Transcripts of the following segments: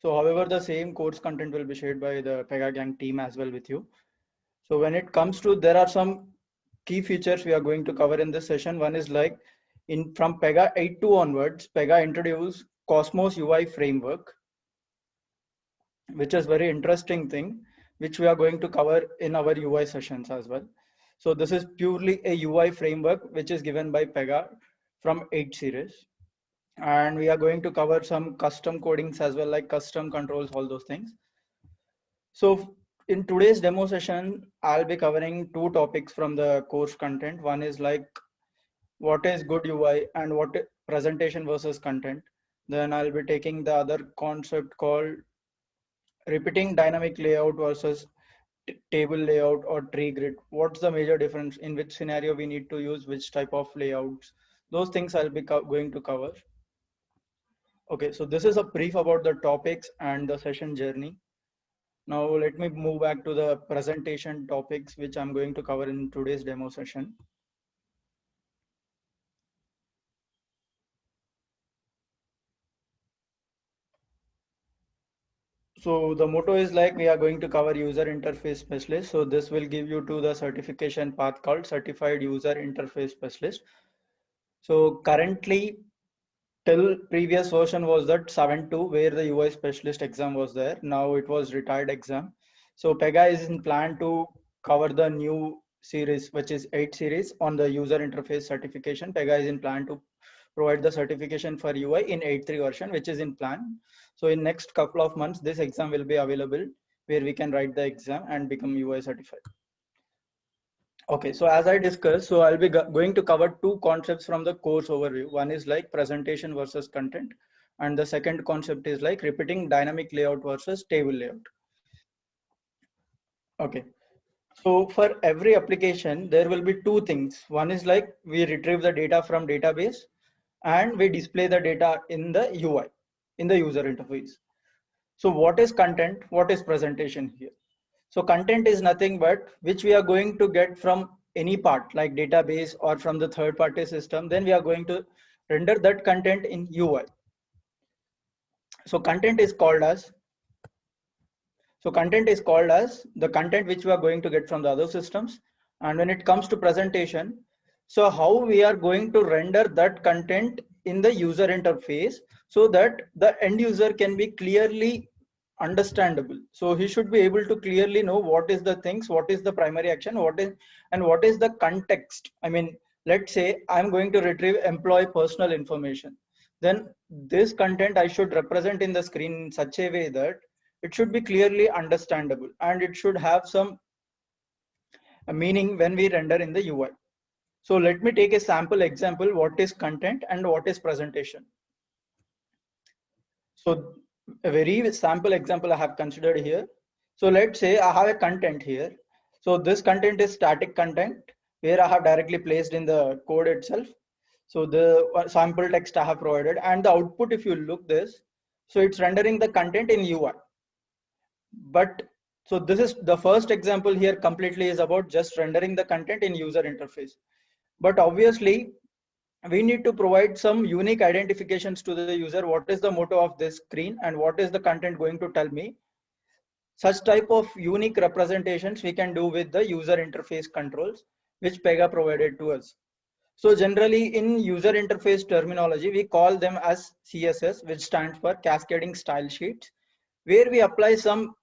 So however, the same course content will be shared by the Pega Gang team as well with you. So when it comes to, there are some key features we are going to cover in this session. One is like from Pega 8.2 onwards, Pega introduced Cosmos UI framework, which is very interesting thing, which we are going to cover in our UI sessions as well. So this is purely a UI framework, which is given by Pega from 8 series. And we are going to cover some custom codings as well, like custom controls, all those things. So in today's demo session, I'll be covering two topics from the course content. One is like what is good UI and what presentation versus content. Then I'll be taking the other concept called repeating dynamic layout versus table layout or tree grid. What's the major difference, in which scenario we need to use which type of layouts? Those things I'll be going to cover. Okay, so this is a brief about the topics and the session journey. Now let me move back to the presentation topics, which I'm going to cover in today's demo session. So the motto is like we are going to cover user interface specialist. So this will give you to the certification path called certified user interface specialist. So currently till previous version was that 7.2 where the UI specialist exam was there. Now it was retired exam. So Pega is in plan to cover the new series, which is 8 series on the user interface certification. Pega is in plan to provide the certification for UI in 8.3 version, which is in plan. So in next couple of months, this exam will be available where we can write the exam and become UI certified. Okay, so as I discussed, so I'll be going to cover two concepts from the course overview. One is like presentation versus content, and the second concept is like repeating dynamic layout versus table layout. Okay, so for every application, there will be two things. One is like we retrieve the data from database and we display the data in the UI, in the user interface. So what is content? What is presentation here? So content is nothing but which we are going to get from any part like database or from the third party system. Then we are going to render that content in UI. So content is called as the content which we are going to get from the other systems. And when it comes to presentation, so how we are going to render that content in the user interface so that the end user can be clearly understandable. So he should be able to clearly know what is the things, what is the primary action, what is the context. I mean, let's say I'm going to retrieve employee personal information. Then this content I should represent in the screen in such a way that it should be clearly understandable and it should have some meaning when we render in the UI. So let me take a sample example, what is content and what is presentation. So a very sample example I have considered here. So let's say I have a content here. So this content is static content where I have directly placed in the code itself. So the sample text I have provided and the output, if you look this, so it's rendering the content in UI. But so this is the first example here completely is about just rendering the content in user interface. But obviously we need to provide some unique identifications to the user. What is the motto of this screen and what is the content going to tell me? Such type of unique representations we can do with the user interface controls, which Pega provided to us. So generally in user interface terminology, we call them as CSS, which stands for cascading style sheets, where we apply some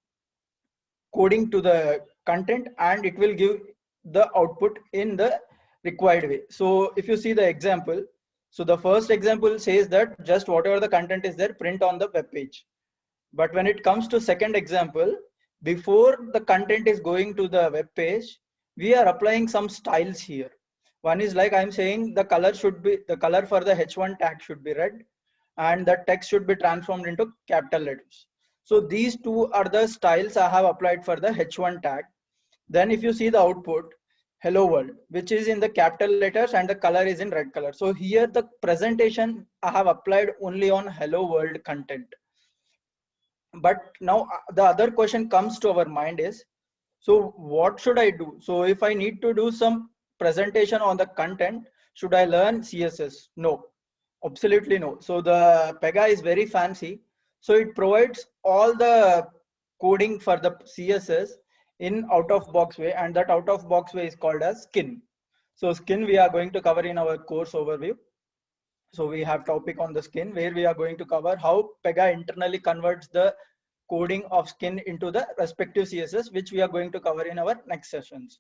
coding to the content and it will give the output in the required way. So if you see the example, so the first example says that just whatever the content is there, print on the web page. But when it comes to second example, before the content is going to the web page, we are applying some styles here. One is like I'm saying the color for the H1 tag should be red and the text should be transformed into capital letters. So these two are the styles I have applied for the H1 tag. Then if you see the output, hello world, which is in the capital letters and the color is in red color. So here the presentation I have applied only on hello world content. But now the other question comes to our mind is, so what should I do? So if I need to do some presentation on the content, should I learn CSS? No, absolutely no. So the Pega is very fancy. So it provides all the coding for the CSS in out of box way, and that out of box way is called as skin. So skin we are going to cover in our course overview. So we have topic on the skin where we are going to cover how Pega internally converts the coding of skin into the respective CSS, which we are going to cover in our next sessions.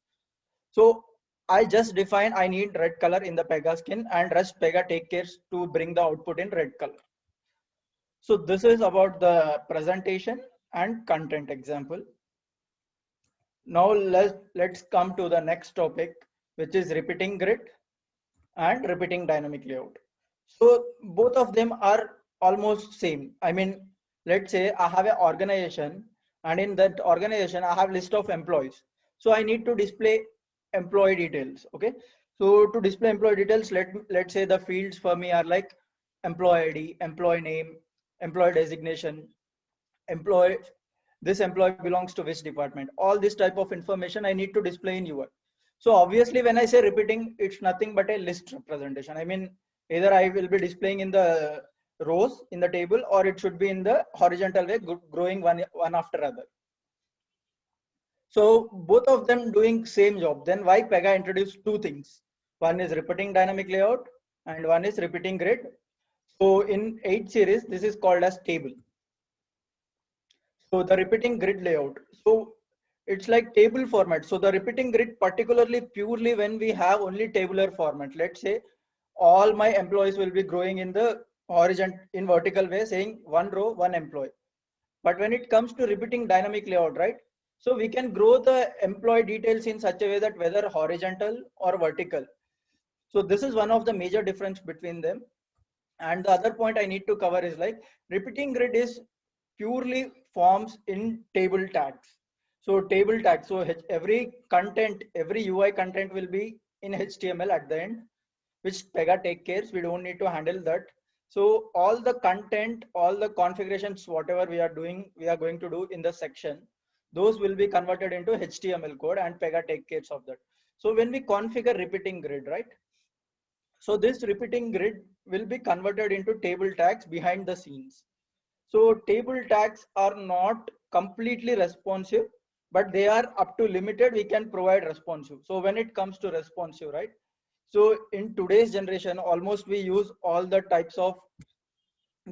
So I just define I need red color in the Pega skin, and rest Pega take care to bring the output in red color. So this is about the presentation and content example. Now let's come to the next topic, which is repeating grid and repeating dynamic layout. So both of them are almost same. I mean, let's say I have an organization, and in that organization I have list of employees. So I need to display employee details. Okay. So to display employee details, let's say the fields for me are like employee ID, employee name, employee designation, employee, this employee belongs to which department. All this type of information I need to display in UI. So obviously when I say repeating, it's nothing but a list representation. I mean, either I will be displaying in the rows in the table, or it should be in the horizontal way, growing one after other. So both of them doing same job. Then why Pega introduced two things? One is repeating dynamic layout and one is repeating grid. So in 8 series, this is called as table. So the repeating grid layout. So it's like table format. So the repeating grid, particularly purely when we have only tabular format. Let's say all my employees will be growing in the horizontal in vertical way, saying one row, one employee. But when it comes to repeating dynamic layout, right? So we can grow the employee details in such a way that whether horizontal or vertical. So this is one of the major difference between them. And the other point I need to cover is like repeating grid is purely forms in table tags. So table tags. So every content, every UI content will be in HTML at the end, which Pega take cares. We don't need to handle that. So all the content, all the configurations, whatever we are doing, we are going to do in the section, those will be converted into HTML code, and Pega take cares of that. So when we configure repeating grid, right? So this repeating grid will be converted into table tags behind the scenes. So table tags are not completely responsive, but they are up to limited. We can provide responsive. So when it comes to responsive, right? So in today's generation, almost we use all the types of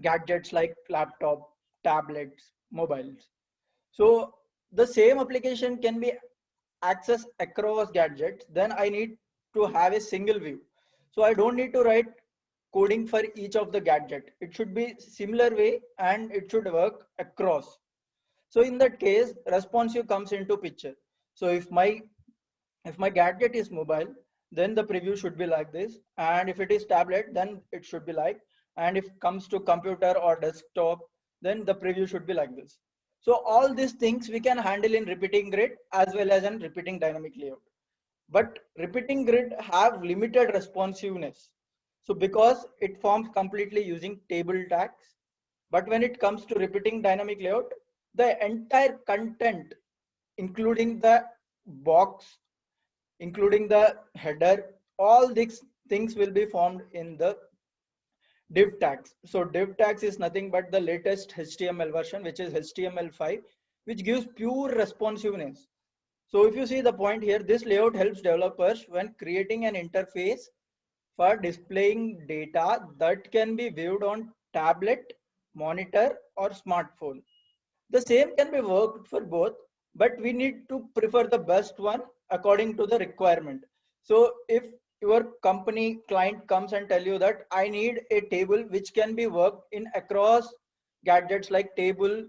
gadgets like laptop, tablets, mobiles. So the same application can be accessed across gadgets. Then I need to have a single view. So I don't need to write coding for each of the gadget. It should be similar way and it should work across. So in that case, responsive comes into picture. So if my gadget is mobile, then the preview should be like this. And if it is tablet, then it should be like, and if it comes to computer or desktop, then the preview should be like this. So all these things we can handle in repeating grid as well as in repeating dynamic layout. But repeating grid have limited responsiveness. So because it forms completely using table tags, but when it comes to repeating dynamic layout, the entire content, including the box, including the header, all these things will be formed in the div tags. So div tags is nothing but the latest HTML version, which is HTML5, which gives pure responsiveness. So if you see the point here, this layout helps developers when creating an interface for displaying data that can be viewed on tablet, monitor, or smartphone. The same can be worked for both, but we need to prefer the best one according to the requirement. So if your company client comes and tell you that I need a table which can be worked in across gadgets like table,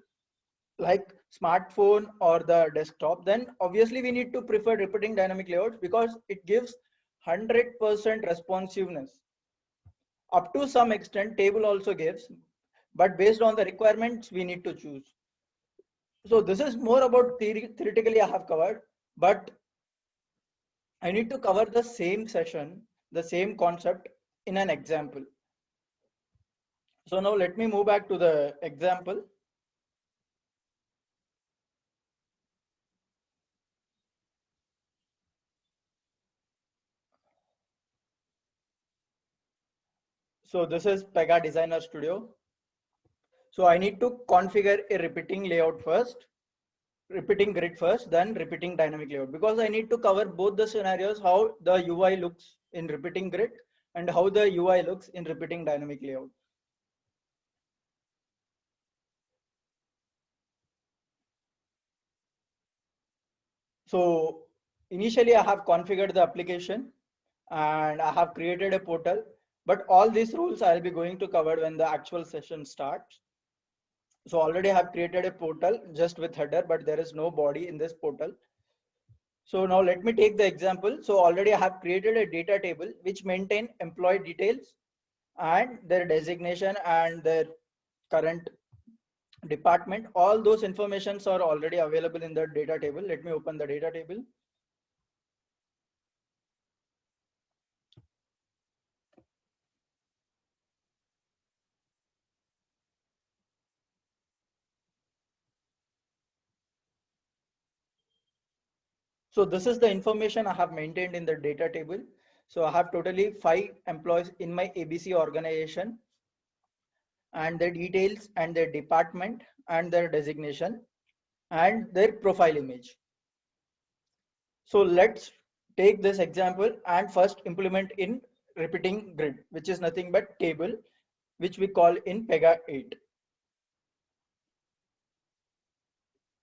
like smartphone or the desktop, then obviously we need to prefer repeating dynamic layouts because it gives 100% responsiveness. Up to some extent table also gives, but based on the requirements we need to choose. So this is more about theoretically I have covered, but I need to cover the same session, the same concept in an example. So now let me move back to the example. So this is Pega Designer Studio. So I need to configure a repeating layout first, repeating grid first, then repeating dynamic layout, because I need to cover both the scenarios, how the UI looks in repeating grid and how the UI looks in repeating dynamic layout. So initially I have configured the application and I have created a portal, but all these rules I'll be going to cover when the actual session starts. So already I have created a portal just with header, but there is no body in this portal. So now let me take the example. So already I have created a data table which maintain employee details and their designation and their current department. All those informations are already available in the data table. Let me open the data table. So this is the information I have maintained in the data table. So I have totally 5 employees in my ABC organization, and their details and their department and their designation and their profile image. So let's take this example and first implement in repeating grid, which is nothing but table, which we call in Pega 8.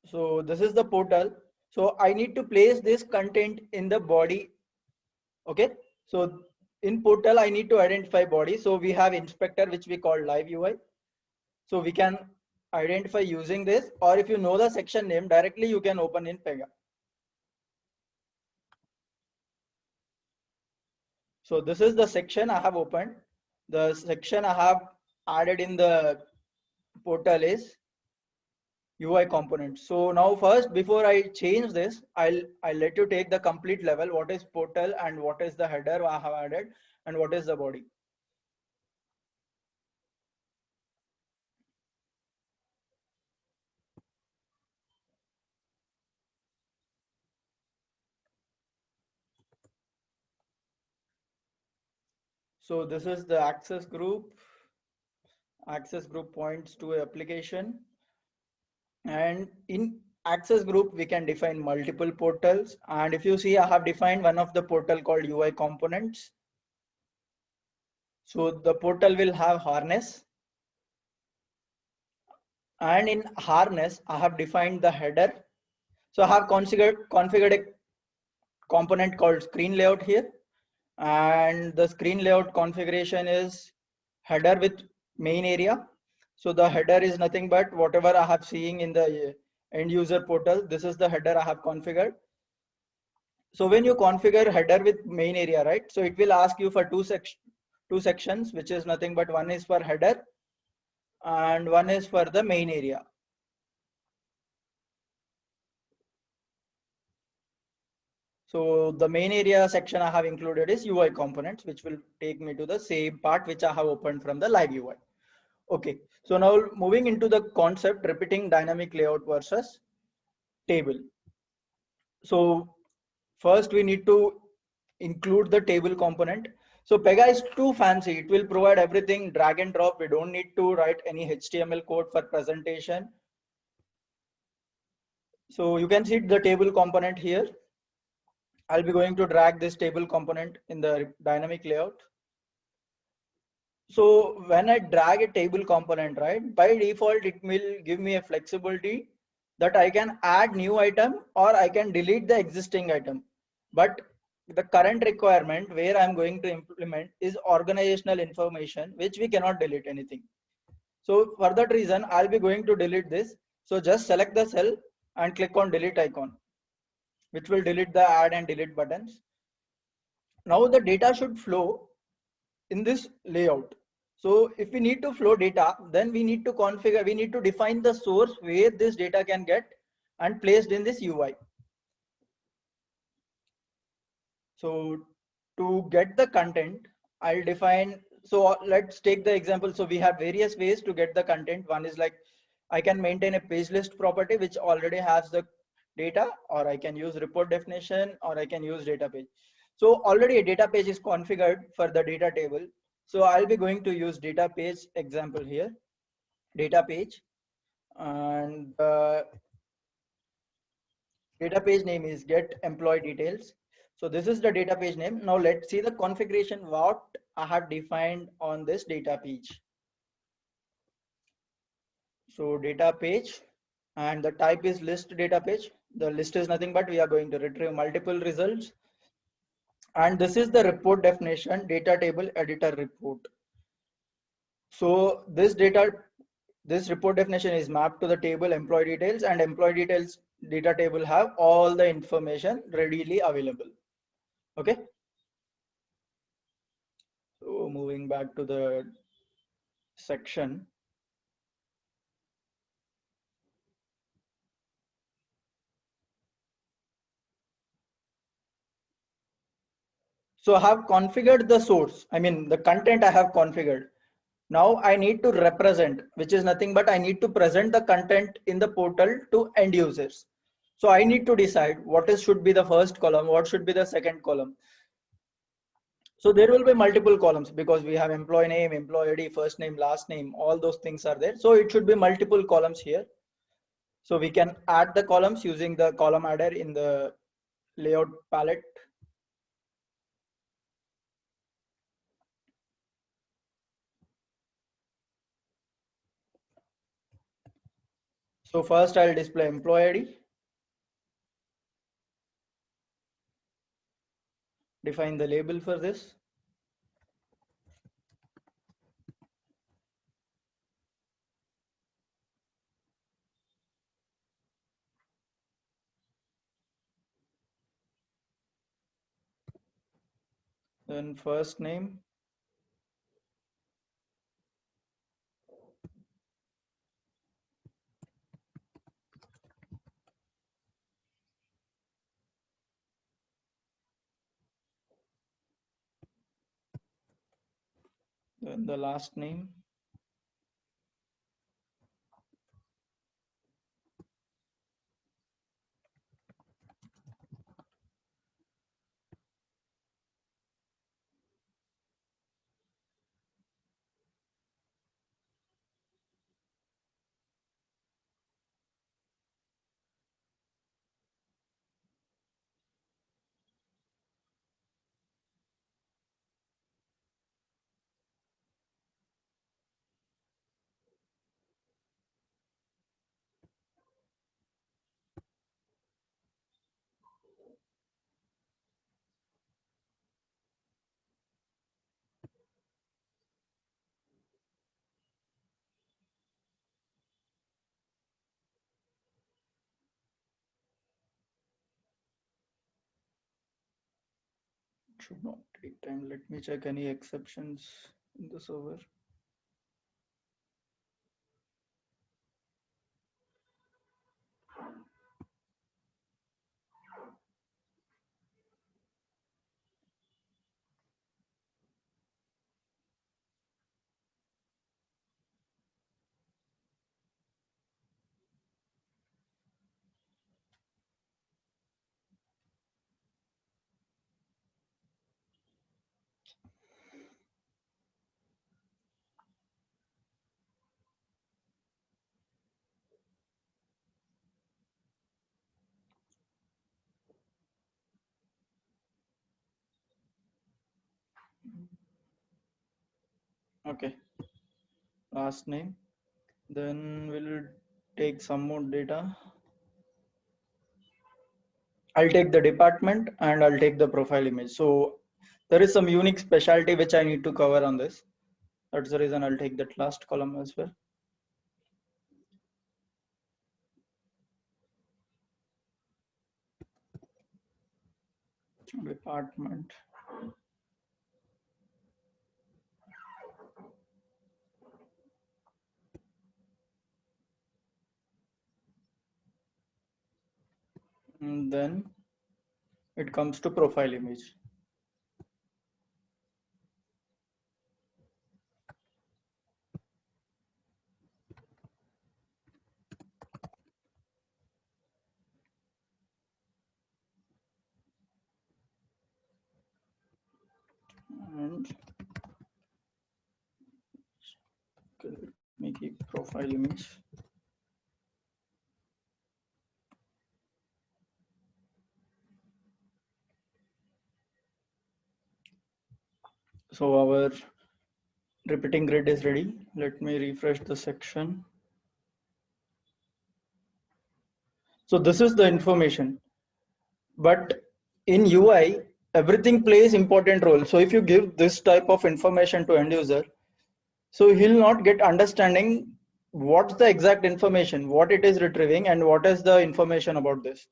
So this is the portal. So I need to place this content in the body. Okay. So in portal, I need to identify body. So we have inspector, which we call live UI. So we can identify using this, or if you know the section name directly, you can open in Pega. So this is the section I have opened. The section I have added in the portal is UI component. So now first, before I change this, I'll let you take the complete level. What is portal and what is the header I have added and what is the body. So this is the access group. Access group points to application, and in access group we can define multiple portals. And if you see, I have defined one of the portal called UI components. So the portal will have harness, and in harness I have defined the header. So I have configured a component called screen layout here, and the screen layout configuration is header with main area. So the header is nothing but whatever I have seeing in the end user portal. This is the header I have configured. So when you configure header with main area, right? So it will ask you for two sections, which is nothing but one is for header and one is for the main area. So the main area section I have included is UI components, which will take me to the same part which I have opened from the live UI. Okay, so now moving into the concept, repeating dynamic layout versus table. So first we need to include the table component. So Pega is too fancy. It will provide everything drag and drop. We don't need to write any HTML code for presentation. So you can see the table component here. I'll be going to drag this table component in the dynamic layout. So when I drag a table component, right, by default, it will give me a flexibility that I can add new item or I can delete the existing item. But the current requirement where I'm going to implement is organizational information, which we cannot delete anything. So for that reason, I'll be going to delete this. So just select the cell and click on delete icon, which will delete the add and delete buttons. Now the data should flow in this layout. So if we need to flow data, then we need to configure, we need to define the source where this data can get and placed in this UI. So to get the content, I'll define, so let's take the example. So we have various ways to get the content. One is like, I can maintain a page list property, which already has the data, or I can use report definition, or I can use data page. So already a data page is configured for the data table. So I'll be going to use data page example here. data page, and the data page name is get employee details. So this is the data page name. Now let's see the configuration what I have defined on this data page. So data page, and the type is list data page. The list is nothing but we are going to retrieve multiple results. And this is the report definition, data table editor report. So this report definition is mapped to the table employee details, and employee details data table have all the information readily available. Okay. So moving back to the section. So I have configured the source. I mean, the content I have configured. Now I need to represent, which is nothing but I need to present the content in the portal to end users. So I need to decide what is should be the first column, what should be the second column. So there will be multiple columns because we have employee name, employee ID, first name, last name, all those things are there. So it should be multiple columns here. So we can add the columns using the column adder in the layout palette. So first I'll display employee ID, define the label for this. Then first name, then the last name, should not take time. Let me check any exceptions in the server. Okay, last name. Then we'll take some more data. I'll take the department and I'll take the profile image. So there is some unique specialty which I need to cover on this. That's the reason I'll take that last column as well. Department. And then it comes to profile image. And let me cp profile image. So our repeating grid is ready. Let me refresh the section. So this is the information, but in UI, everything plays important role. So if you give this type of information to end user, so he'll not get understanding what's the exact information, what it is retrieving, and what is the information about this.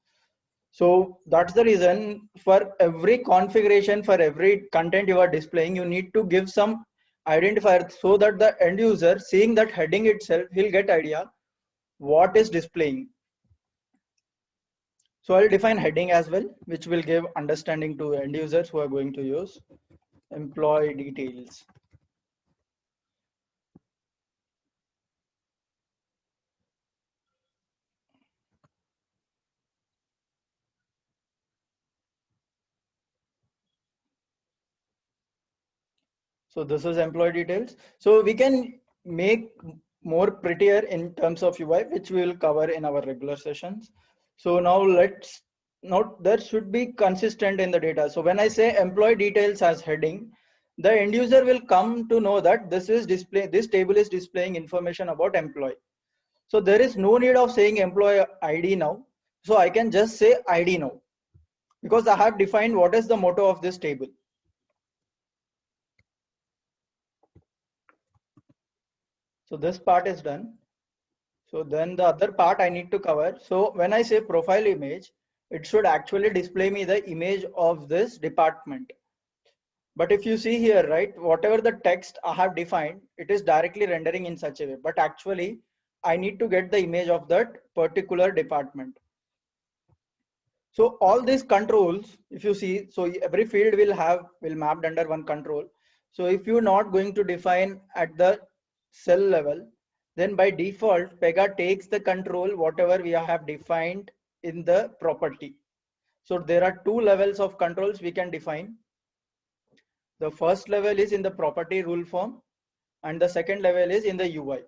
So that's the reason for every configuration, for every content you are displaying, you need to give some identifier so that the end user seeing that heading itself, he'll get idea what is displaying. So I'll define heading as well, which will give understanding to end users who are going to use employee details. So this is employee details. So we can make more prettier in terms of UI, which we will cover in our regular sessions. So now let's note there should be consistent in the data. So when I say employee details as heading, the end user will come to know that this table is displaying information about employee. So there is no need of saying employee ID now. So I can just say ID now because I have defined what is the motto of this table. So this part is done. So then the other part I need to cover. So when I say profile image, it should actually display me the image of this department. But if you see here, right, whatever the text I have defined, it is directly rendering in such a way. But actually, I need to get the image of that particular department. So all these controls, if you see, so every field will mapped under one control. So if you're not going to define at the cell level, then by default, Pega takes the control, whatever we have defined in the property. So there are two levels of controls we can define. The first level is in the property rule form, and the second level is in the UI.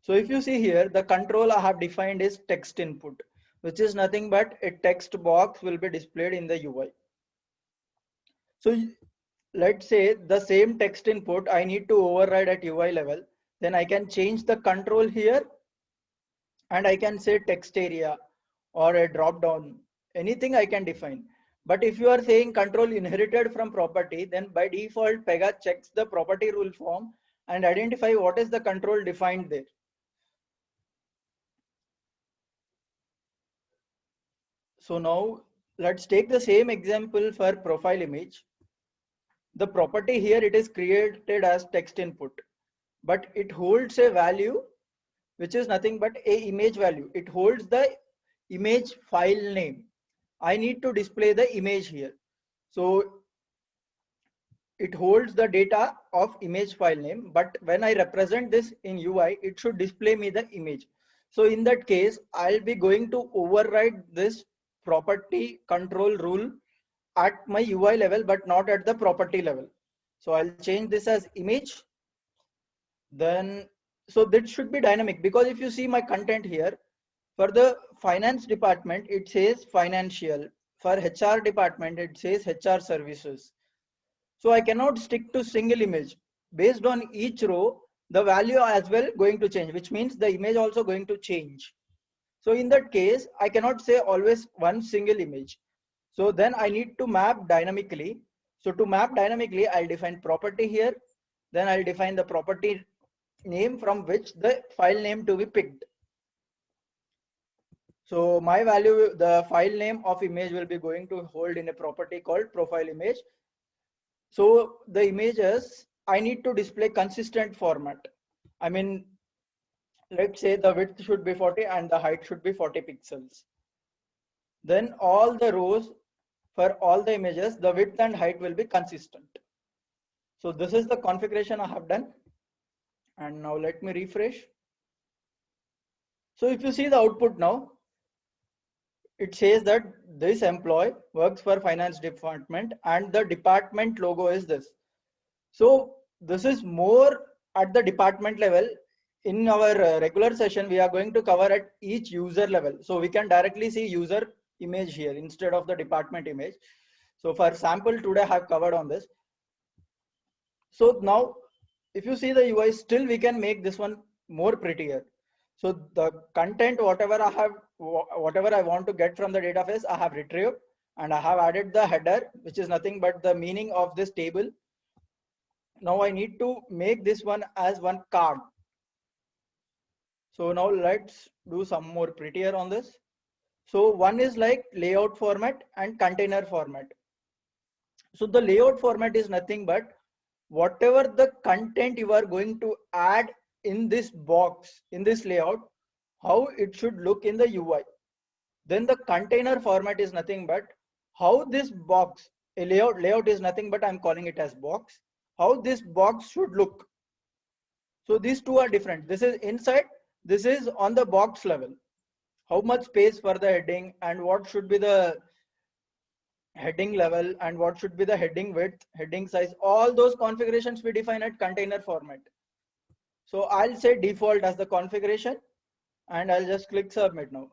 So if you see here, the control I have defined is text input, which is nothing but a text box will be displayed in the UI. So let's say the same text input I need to override at UI level, then I can change the control here and I can say text area or a drop down, anything I can define. But if you are saying control inherited from property, then by default Pega checks the property rule form and identify what is the control defined there. So now let's take the same example for profile image. The property here, it is created as text input, but it holds a value which is nothing but a image value. It holds the image file name. I need to display the image here. So it holds the data of image file name, but when I represent this in UI, it should display me the image. So in that case, I'll be going to override this property control rule at my UI level, but not at the property level. So I'll change this as image. Then, so that should be dynamic, because if you see my content here, for the finance department, it says financial. For HR department, it says HR services. So I cannot stick to single image. Based on each row, the value as well going to change, which means the image also going to change. So in that case, I cannot say always one single image. So then I need to map dynamically. So to map dynamically, I'll define property here. Then I'll define the property name from which the file name to be picked. So my value, the file name of image will be going to hold in a property called profile image. So the images, I need to display consistent format. I mean, let's say the width should be 40 and the height should be 40 pixels. Then all the rows for all the images, the width and height will be consistent. So this is the configuration I have done. And now let me refresh. So if you see the output now, it says that this employee works for finance department and the department logo is this. So this is more at the department level. In our regular session, we are going to cover at each user level. So we can directly see user image here instead of the department image. So for sample today, I have covered on this. So now if you see the UI, still we can make this one more prettier. So the content, whatever I want to get from the database, I have retrieved and I have added the header, which is nothing but the meaning of this table. Now I need to make this one as one card. So now let's do some more prettier on this. So one is like layout format and container format. So the layout format is nothing but whatever the content you are going to add in this box, in this layout, how it should look in the UI. Then the container format is nothing but how this box, a layout is nothing but I'm calling it as box, how this box should look. So these two are different. This is inside, this is on the box level. How much space for the heading and what should be the heading level and what should be the heading width, heading size, all those configurations we define at container format. So I'll say default as the configuration and I'll just click submit now.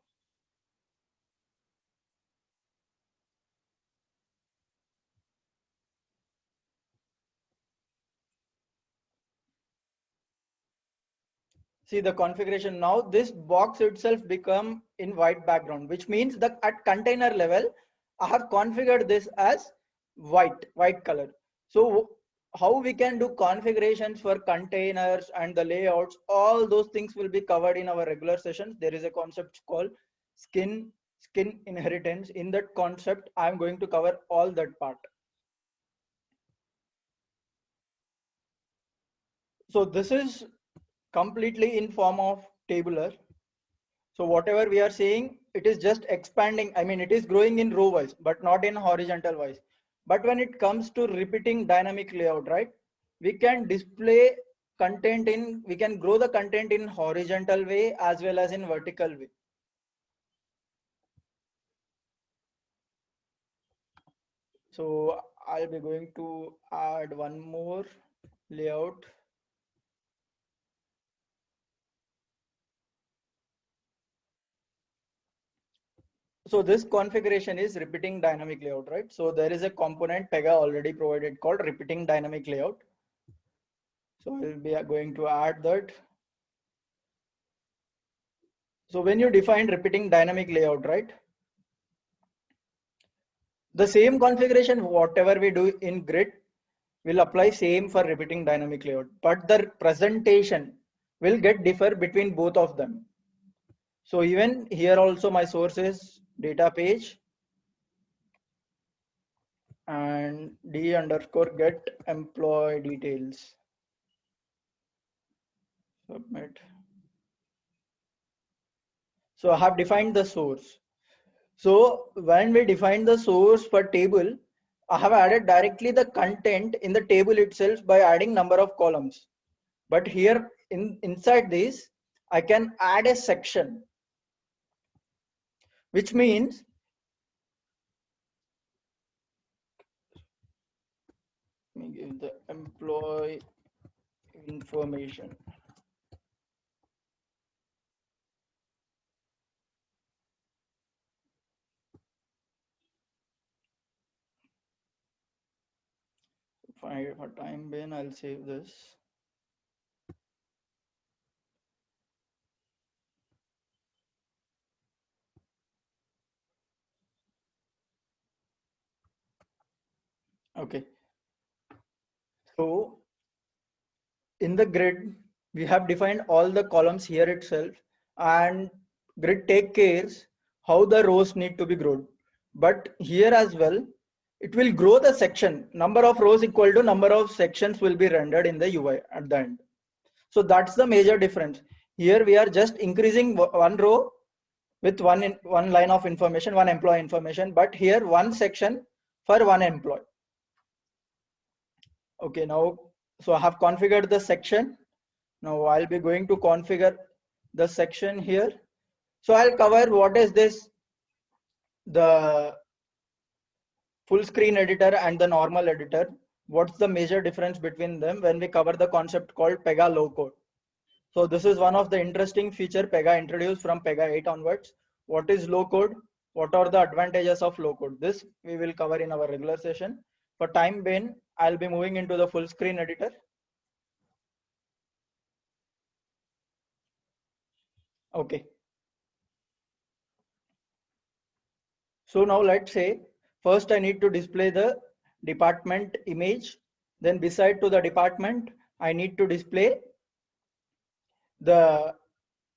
See the configuration now, this box itself become in white background, which means that at container level, I have configured this as white color. So how we can do configurations for containers and the layouts, all those things will be covered in our regular sessions. There is a concept called skin inheritance. In that concept, I'm going to cover all that part. So this is completely in form of tabular. So whatever we are seeing, it is just expanding. I mean, it is growing in row wise, but not in horizontal wise. But when it comes to repeating dynamic layout, right, we can display content in, we can grow the content in horizontal way as well as in vertical way. So I'll be going to add one more layout. So this configuration is repeating dynamic layout, right? So there is a component Pega already provided called repeating dynamic layout. So we'll be going to add that. So when you define repeating dynamic layout, right? The same configuration, whatever we do in grid, will apply same for repeating dynamic layout, but the presentation will get differ between both of them. So even here also my source is data page and d_get employee details. Submit. So I have defined the source. So when we define the source for table, I have added directly the content in the table itself by adding number of columns. But here inside this, I can add a section, which means let me give the employee information. For time being, I'll save this. Okay. So in the grid, we have defined all the columns here itself, and grid take cares how the rows need to be grown. But here as well, it will grow the section. Number of rows equal to number of sections will be rendered in the UI at the end. So that's the major difference. Here we are just increasing one row with one line of information, one employee information, but here one section for one employee. Okay, now, so I have configured the section. Now I'll be going to configure the section here. So I'll cover what is this the full screen editor and the normal editor, what's the major difference between them when we cover the concept called Pega low code. So this is one of the interesting feature Pega introduced from Pega 8 onwards. What is low code? What are the advantages of low code? This we will cover in our regular session. For time being, I'll be moving into the full screen editor. Okay. So now let's say, first I need to display the department image. Then beside to the department, I need to display the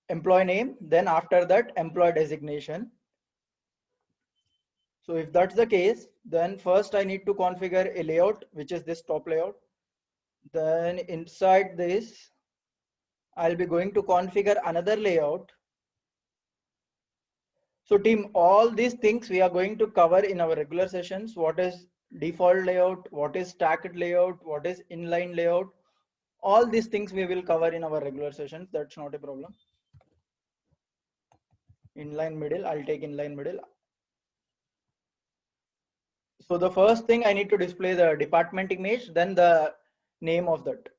employee name. Then after that, employee designation. So if that's the case, then first I need to configure a layout, which is this top layout. Then inside this, I'll be going to configure another layout. So team, all these things we are going to cover in our regular sessions. What is default layout? What is stacked layout? What is inline layout? All these things we will cover in our regular sessions. That's not a problem. Inline middle, I'll take inline middle. So the first thing I need to display the department image, then the name of that.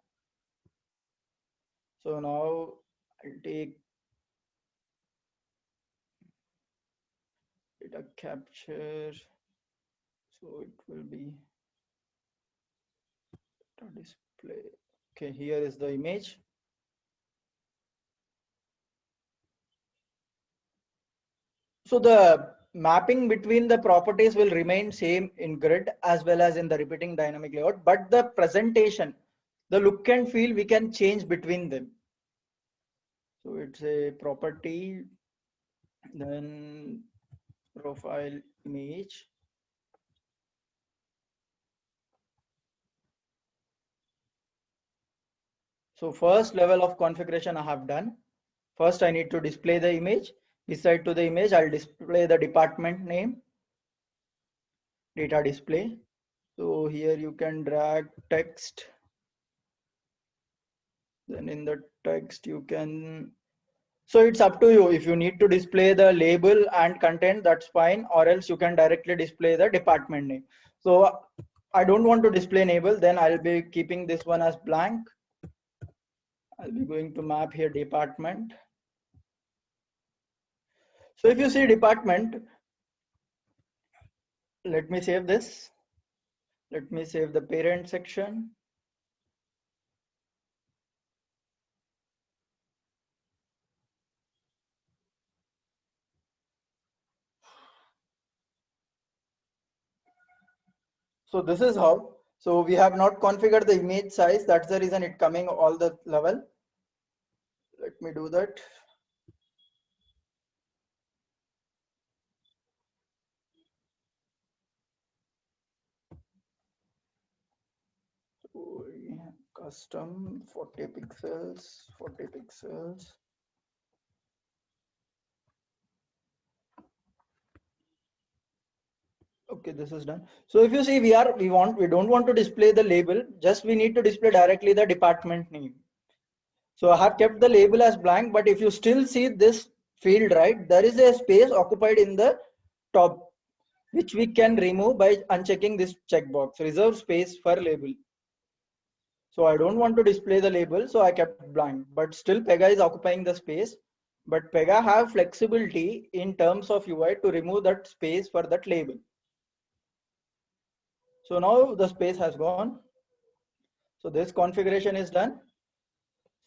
So now I'll take data capture. So it will be data display. Okay, here is the image. So the mapping between the properties will remain same in grid as well as in the repeating dynamic layout, but the presentation, the look and feel, we can change between them. So it's a property, then profile image. So first level of configuration I have done. First I need to display the image. Beside to the image, I'll display the department name, data display. So here you can drag text. Then in the text you can, so it's up to you. If you need to display the label and content, that's fine, or else you can directly display the department name. So I don't want to display label, then I'll be keeping this one as blank. I'll be going to map here department. So if you see department, let me save this. Let me save the parent section. So this is how. So we have not configured the image size. That's the reason it coming all the level. Let me do that. So we have custom 40 pixels, 40 pixels. Okay, this is done. So if you see, we don't want to display the label, just we need to display directly the department name. So I have kept the label as blank, but if you still see this field, right, there is a space occupied in the top, which we can remove by unchecking this checkbox, reserve space for label. So I don't want to display the label, so I kept blank, but still Pega is occupying the space. But Pega have flexibility in terms of UI to remove that space for that label. So now the space has gone. So this configuration is done.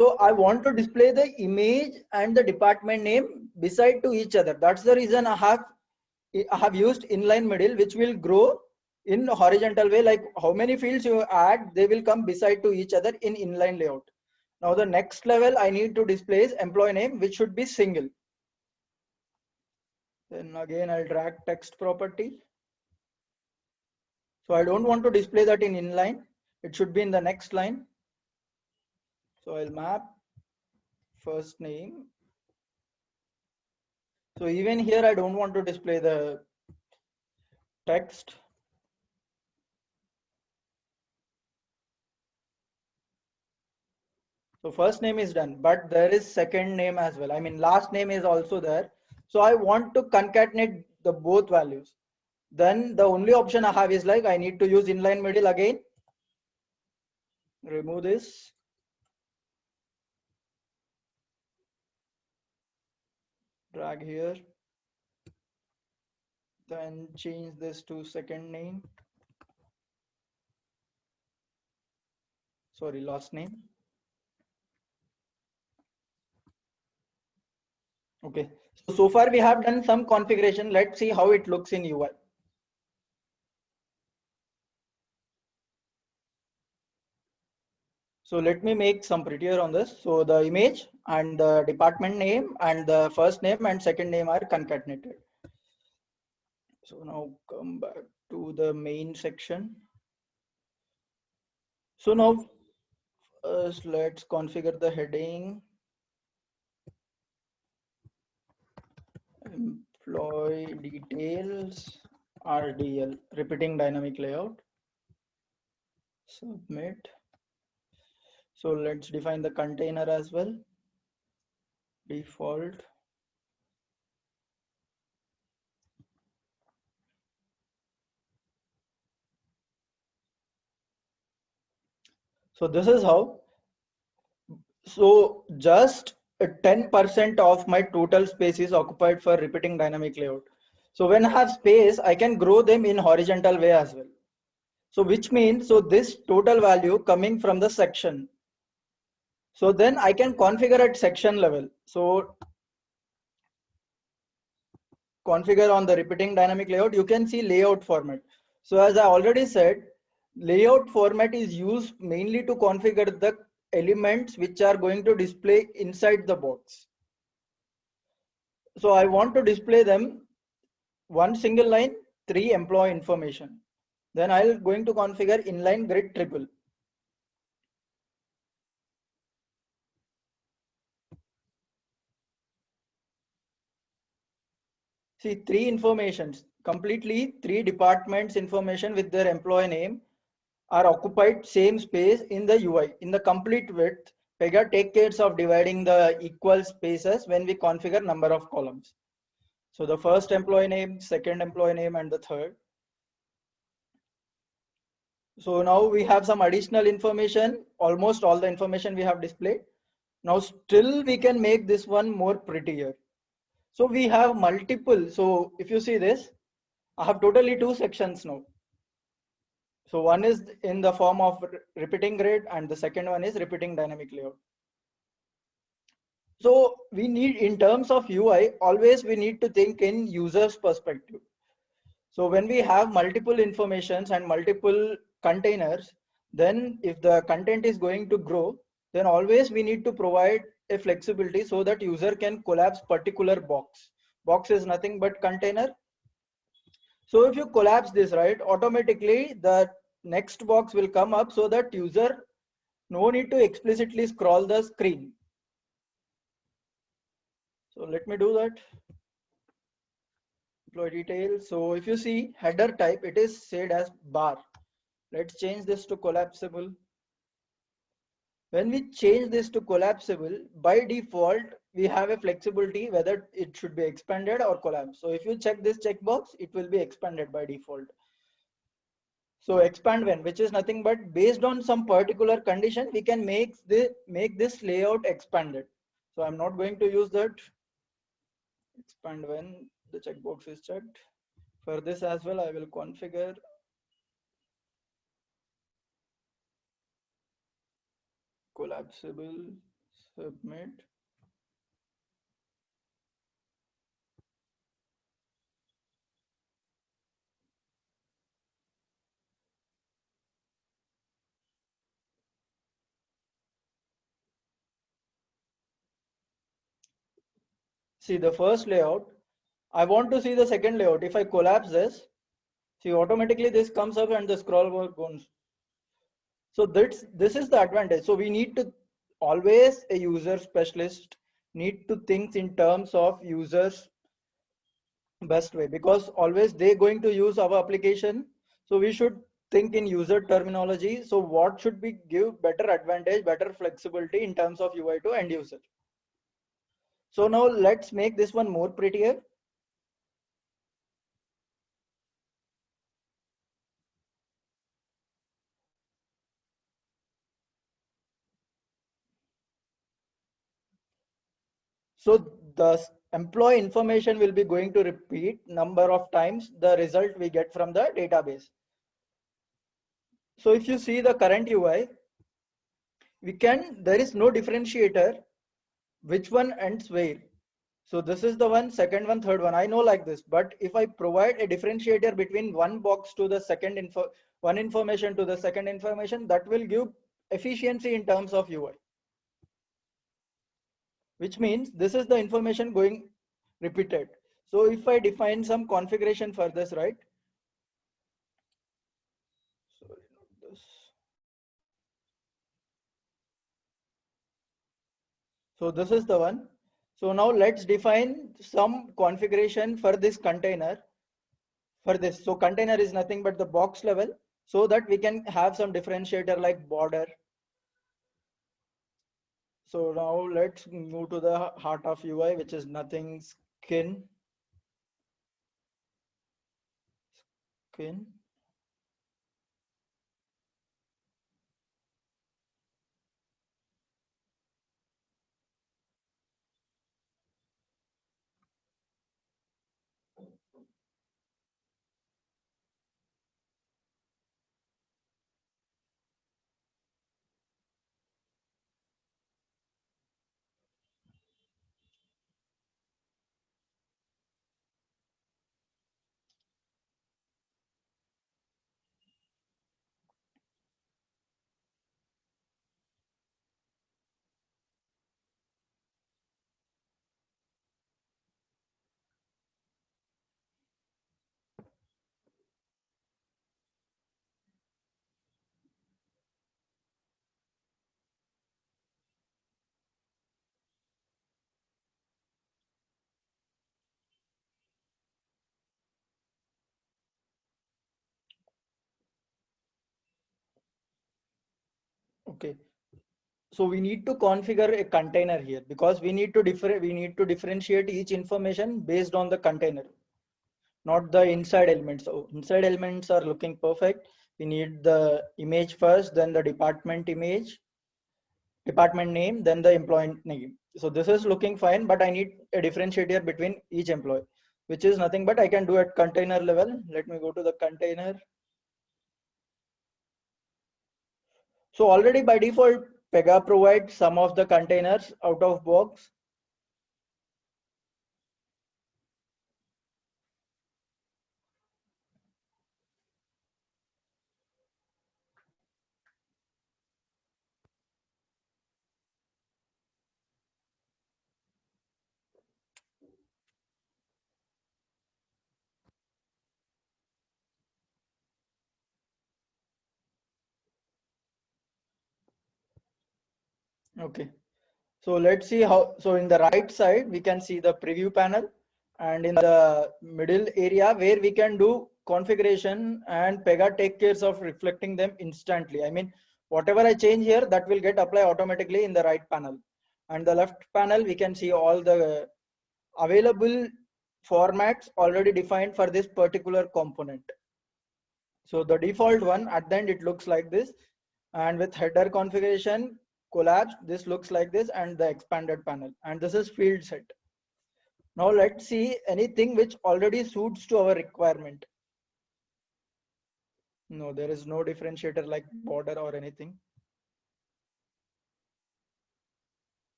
So I want to display the image and the department name beside to each other. That's the reason I have used inline middle, which will grow in horizontal way. Like how many fields you add, they will come beside to each other in inline layout. Now the next level I need to display is employee name, which should be single. Then again I'll drag text property. So I don't want to display that in inline. It should be in the next line. So I'll map first name. So even here I don't want to display the text. So first name is done, but there is second name as well. I mean, last name is also there. So I want to concatenate the both values, then the only option I have is like I need to use inline middle again. Remove this. Drag here. Then change this to second name. Sorry, last name. Okay. So far we have done some configuration. Let's see how it looks in UI. So let me make some prettier on this. So the image and the department name and the first name and second name are concatenated. So now come back to the main section. So now let's configure the heading. Employee details RDL, repeating dynamic layout. Submit. So let's define the container as well. Default. So this is how. So just 10% of my total space is occupied for repeating dynamic layout. So when I have space, I can grow them in horizontal way as well. So which means, so this total value coming from the section. So then I can configure at section level. So configure on the repeating dynamic layout, you can see layout format. So as I already said, layout format is used mainly to configure the elements which are going to display inside the box. So I want to display them one single line, 3 employee information. Then I'll going to configure inline grid triple. See, 3 informations, completely 3 departments information with their employee name are occupied same space in the UI. In the complete width, Pega take care of dividing the equal spaces when we configure number of columns. So the first employee name, second employee name, and the third. So now we have some additional information, almost all the information we have displayed. Now still we can make this one more prettier. So we have multiple. So if you see this, I have totally 2 sections now. So one is in the form of repeating grid and the second one is repeating dynamic layout. So we need, in terms of UI, always we need to think in user's perspective. So when we have multiple informations and multiple containers, then if the content is going to grow, then always we need to provide a flexibility so that user can collapse particular box. Box is nothing but container. So if you collapse this, right, automatically the next box will come up so that user no need to explicitly scroll the screen. So let me do that. Employee details. So if you see header type, it is said as bar. Let's change this to collapsible. When we change this to collapsible, by default, we have a flexibility whether it should be expanded or collapsed. So if you check this checkbox, it will be expanded by default. So expand when, which is nothing but based on some particular condition, we can make this layout expanded. So I'm not going to use that. Expand when the checkbox is checked. For this as well, I will configure collapsible, submit. See the first layout. I want to see the second layout. If I collapse this, see automatically this comes up and the scroll bar goes. So this is the advantage. So we need to always, a user specialist need to think in terms of users best way, because always they going to use our application. So we should think in user terminology. So what should we give better advantage, better flexibility in terms of UI to end user. So now let's make this one more prettier. So the employee information will be going to repeat number of times the result we get from the database. So if you see the current UI, there is no differentiator which one ends where. So this is the one, second one, third one. I know like this, but if I provide a differentiator between one box to the one information to the second information, that will give efficiency in terms of UI. Which means this is the information going repeated. So if I define some configuration for this, right? Sorry, not this. So this is the one. So now let's define some configuration for this container for this. So container is nothing but the box level, so that we can have some differentiator like border. So now let's move to the heart of UI, which is nothing skin. Skin. Okay. So we need to configure a container here because we need to differentiate each information based on the container, not the inside elements. So inside elements are looking perfect. We need the image first, then the department image, department name, then the employee name. So this is looking fine, but I need a differentiator between each employee, which is nothing but I can do at container level. Let me go to the container. So already by default, Pega provides some of the containers out of box. Okay. So let's see how, so in the right side, we can see the preview panel, and in the middle area where we can do configuration, and Pega take care of reflecting them instantly. I mean, whatever I change here, that will get applied automatically in the right panel. And the left panel, we can see all the available formats already defined for this particular component. So the default one at the end, it looks like this, and with header configuration collapse, this looks like this, and the expanded panel, and this is field set. Now let's see anything which already suits to our requirement. No, there is no differentiator like border or anything.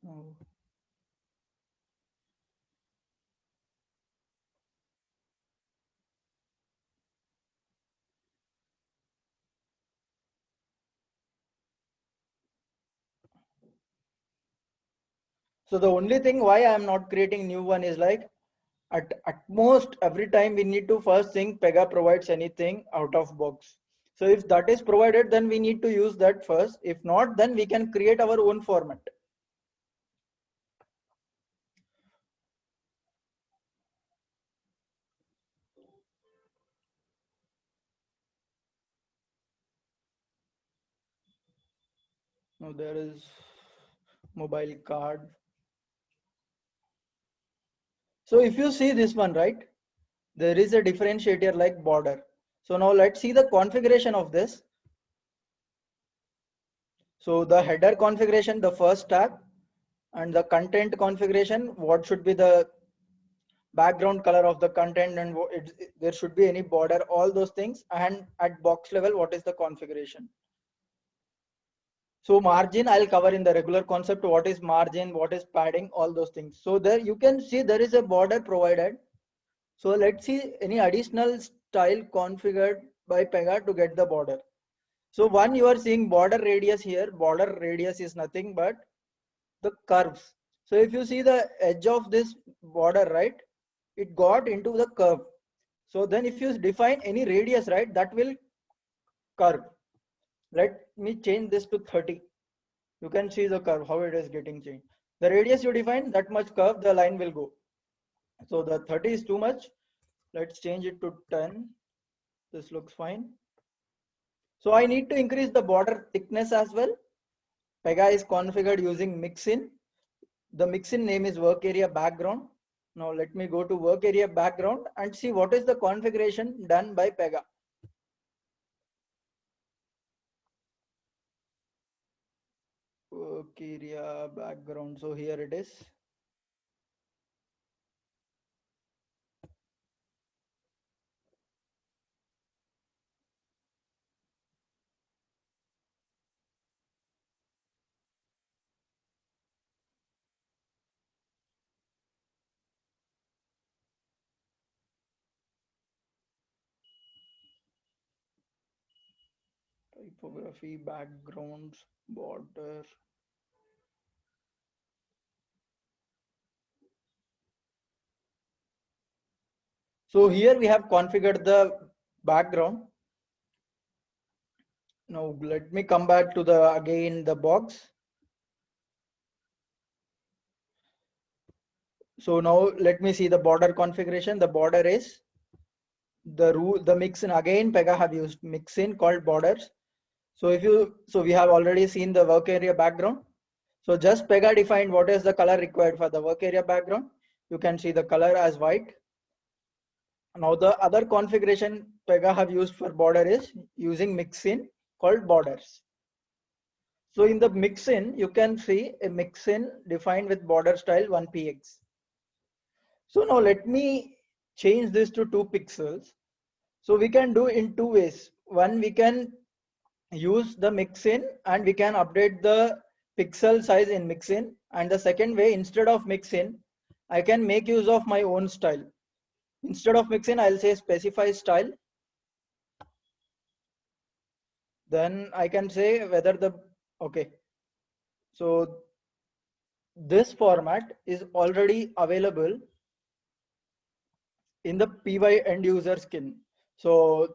No. So the only thing why I am not creating new one is like at most every time we need to first think Pega provides anything out of box. So if that is provided, then we need to use that first. If not, then we can create our own format. Now there is mobile card. So if you see this one, right, there is a differentiator like border. So now let's see the configuration of this. So the header configuration, the first tab, And the content configuration, what should be the background color of the content, and there should be any border, all those things. And at box level, what is the configuration? So margin I'll cover in the regular concept. What is margin, what is padding, all those things. So there you can see there is a border provided. So let's see any additional style configured by Pega to get the border. So one, you are seeing border radius here. Border radius is nothing but the curves. So if you see the edge of this border, right, it got into the curve. So then if you define any radius, right, that will curve. Let me change this to 30. You can see the curve, how it is getting changed. The radius you define, that much curve the line will go. So the 30 is too much. Let's change it to 10. This looks fine. So I need to increase the border thickness as well. Pega is configured using mixin. The mixin name is work area background. Now let me go to work area background and see what is the configuration done by Pega. Work area background. So here it is. Typography, backgrounds, border. So here we have configured the background. Now let me come back to the box. So now let me see the border configuration. The border is the mixin. Again, Pega have used mixin called borders. So we have already seen the work area background. So just Pega defined what is the color required for the work area background. You can see the color as white. Now the other configuration Pega have used for border is using mixin called borders. So in the mixin, you can see a mixin defined with border style 1px. So now let me change this to 2 pixels. So we can do in two ways. One, we can use the mixin and we can update the pixel size in mixin. And the second way, instead of mixin, I can make use of my own style. Instead of mixin, I'll say specify style. Then I can say whether okay. So this format is already available in the py end user skin. So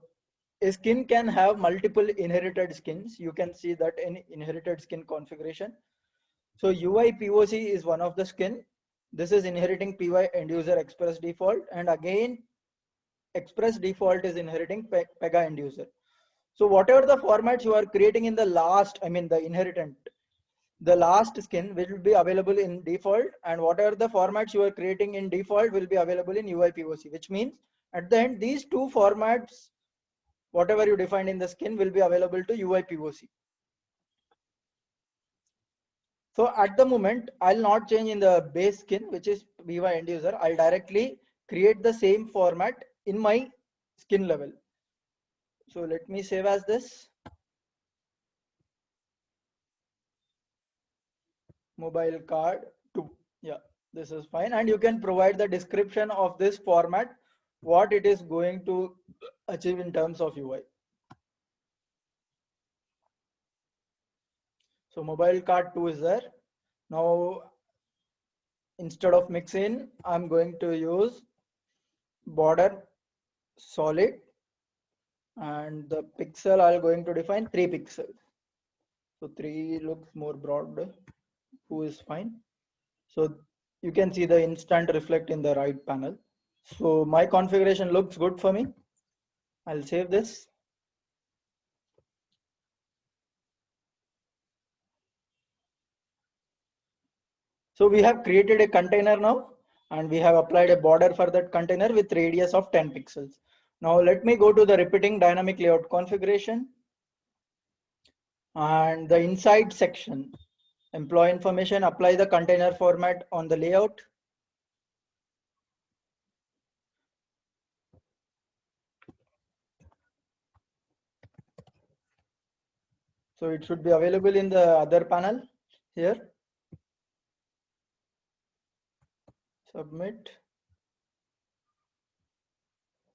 a skin can have multiple inherited skins. You can see that in inherited skin configuration. So UI POC is one of the skin. This is inheriting py end user express default, and again express default is inheriting Pega end user. So whatever the formats you are creating in the last, I mean the inheritant, the last skin will be available in default, and whatever the formats you are creating in default will be available in UI POC, which means at the end these two formats, whatever you defined in the skin, will be available to UI POC. So at the moment, I'll not change in the base skin, which is py end user. I'll directly create the same format in my skin level. So let me save as this. Mobile card 2. Yeah, this is fine. And you can provide the description of this format, what it is going to achieve in terms of UI. So mobile card 2 is there. Now, instead of mixin, I'm going to use border solid, and the pixel I'm going to define 3 pixels. So 3 looks more broad. 2 is fine. So you can see the instant reflect in the right panel. So my configuration looks good for me. I'll save this. So we have created a container now, and we have applied a border for that container with radius of 10 pixels. Now let me go to the repeating dynamic layout configuration and the inside section. Employee information, apply the container format on the layout. So it should be available in the other panel here. Submit.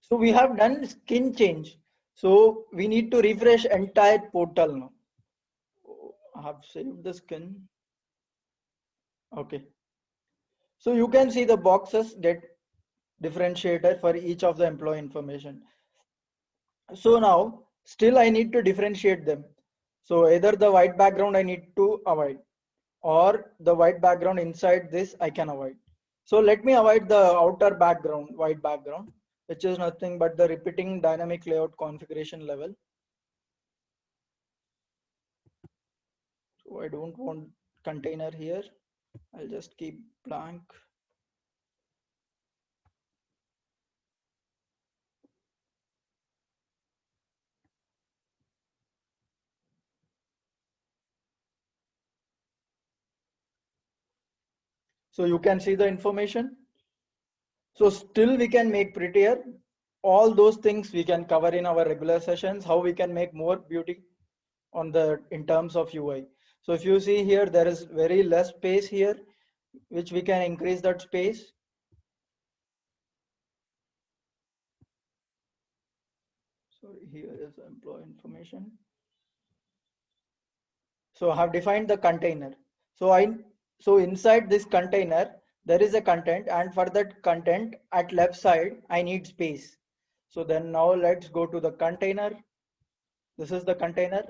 So we have done skin change. So we need to refresh entire portal now. I have saved the skin. Okay. So you can see the boxes get differentiated for each of the employee information. So now still I need to differentiate them. So either the white background I need to avoid, or the white background inside this I can avoid. So let me avoid the outer background, white background, which is nothing but the repeating dynamic layout configuration level. So I don't want container here. I'll just keep blank. So you can see the information. So still we can make prettier. All those things we can cover in our regular sessions, how we can make more beauty on the in terms of UI. So if you see here, there is very less space here, which we can increase that space. So here is employee information. So I have defined the container. So inside this container, there is a content, and for that content at left side, I need space. So then now let's go to the container. This is the container.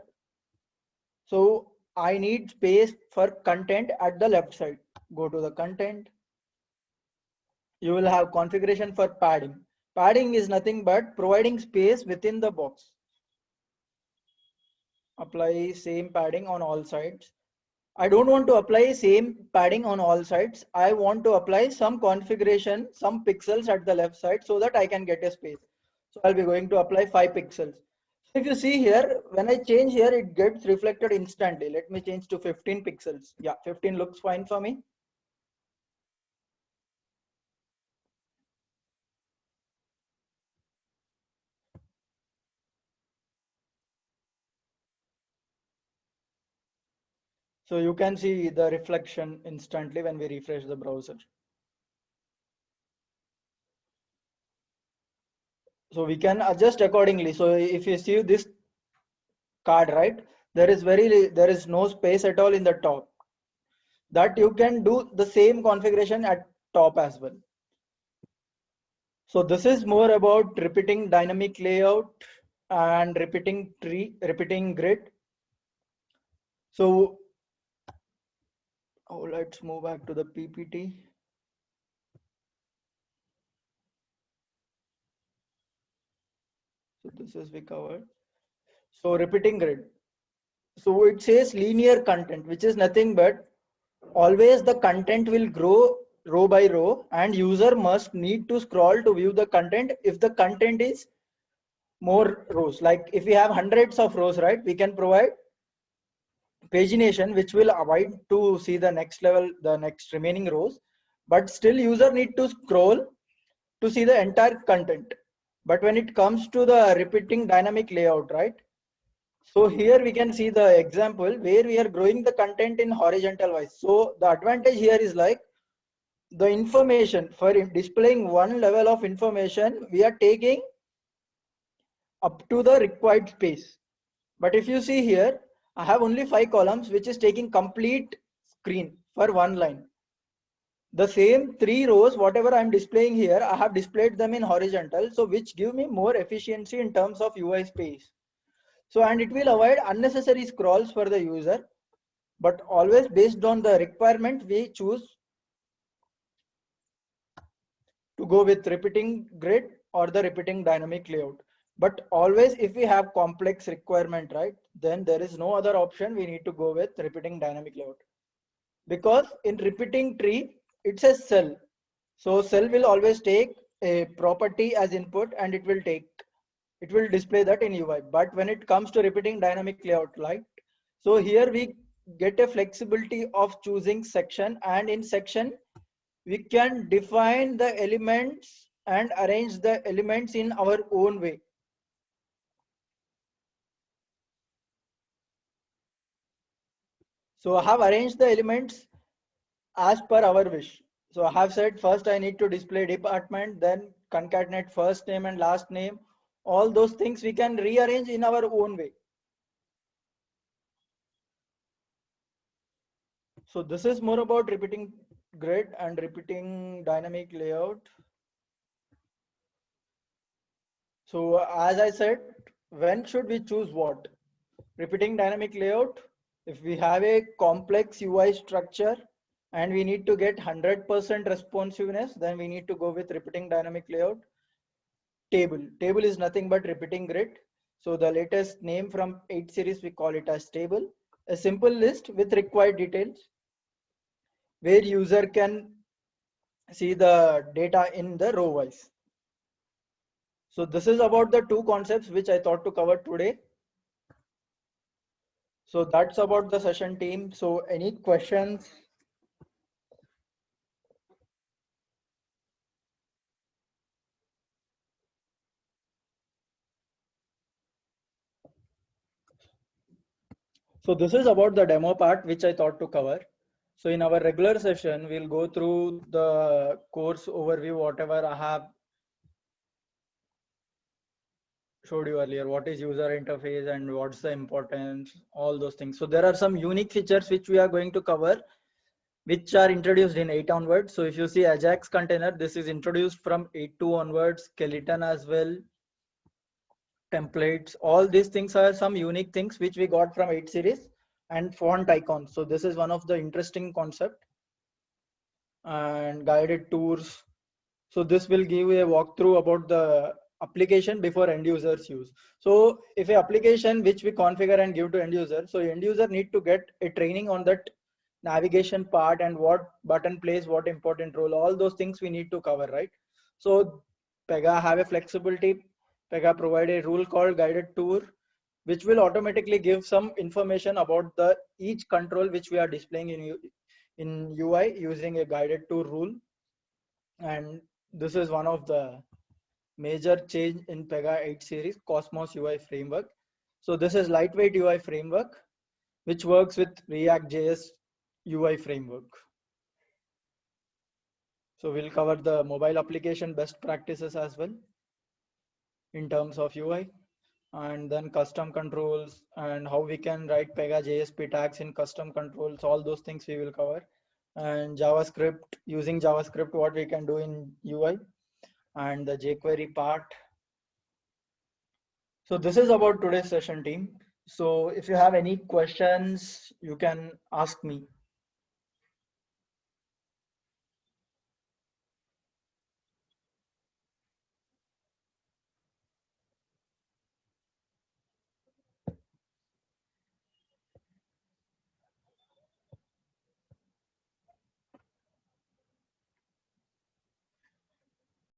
So I need space for content at the left side. Go to the content. You will have configuration for padding. Padding is nothing but providing space within the box. Apply same padding on all sides. I don't want to apply same padding on all sides. I want to apply some configuration, some pixels at the left side so that I can get a space. So I'll be going to apply 5 pixels. So if you see here, when I change here, it gets reflected instantly. Let me change to 15 pixels. Yeah, 15 looks fine for me. So you can see the reflection instantly when we refresh the browser. So we can adjust accordingly. So if you see this card, right, there is no space at all in the top. That you can do the same configuration at top as well. So this is more about repeating dynamic layout and repeating grid. So let's move back to the PPT. So this is we covered. So repeating grid. So it says linear content, which is nothing but always the content will grow row by row, and user must need to scroll to view the content if the content is more rows. Like if we have hundreds of rows, right, we can provide pagination which will avoid to see the next level, the next remaining rows, but still user need to scroll to see the entire content. But when it comes to the repeating dynamic layout, right, so here we can see the example where we are growing the content in horizontal wise. So the advantage here is like the information for displaying one level of information, we are taking up to the required space. But if you see here, I have only 5 columns, which is taking complete screen for one line. The same 3 rows, whatever I'm displaying here, I have displayed them in horizontal, so which give me more efficiency in terms of UI space. So, and it will avoid unnecessary scrolls for the user, but always based on the requirement, we choose to go with repeating grid or the repeating dynamic layout. But always if we have complex requirement, right, then there is no other option, we need to go with repeating dynamic layout. Because in repeating tree, it says cell. So cell will always take a property as input and it will display that in UI. But when it comes to repeating dynamic layout, right, so here we get a flexibility of choosing section, and in section we can define the elements and arrange the elements in our own way. So I have arranged the elements as per our wish. So I have said first I need to display department, then concatenate first name and last name. All those things we can rearrange in our own way. So this is more about repeating grid and repeating dynamic layout. So as I said, when should we choose what? Repeating dynamic layout. If we have a complex UI structure and we need to get 100% responsiveness, then we need to go with repeating dynamic layout. Table is nothing but repeating grid. So the latest name from 8 series, we call it as table. A simple list with required details where user can see the data in the row wise. So this is about the two concepts which I thought to cover today. So that's about the session, team. So any questions? So this is about the demo part which I thought to cover. So in our regular session, we'll go through the course overview, whatever I have showed you earlier. What is user interface and what's the importance, all those things. So there are some unique features which we are going to cover, which are introduced in 8 onwards. So if you see Ajax container, this is introduced from 8.2 onwards, skeleton as well, templates, all these things are some unique things which we got from 8 series, and font icons. So this is one of the interesting concept, and guided tours. So this will give a walkthrough about the application before end users use. So if a application which we configure and give to end user, so end user need to get a training on that navigation part and what button plays what important role, all those things we need to cover, right? So Pega have a flexibility. Pega provide a rule called guided tour, which will automatically give some information about the each control which we are displaying in UI using a guided tour rule. And this is one of the major change in Pega 8 series, Cosmos UI framework. So this is lightweight UI framework, which works with React.js UI framework. So we'll cover the mobile application best practices as well in terms of UI, and then custom controls and how we can write Pega JSP tags in custom controls. All those things we will cover, and JavaScript, using JavaScript, what we can do in UI, and the jQuery part. So this is about today's session, team. So if you have any questions, you can ask me.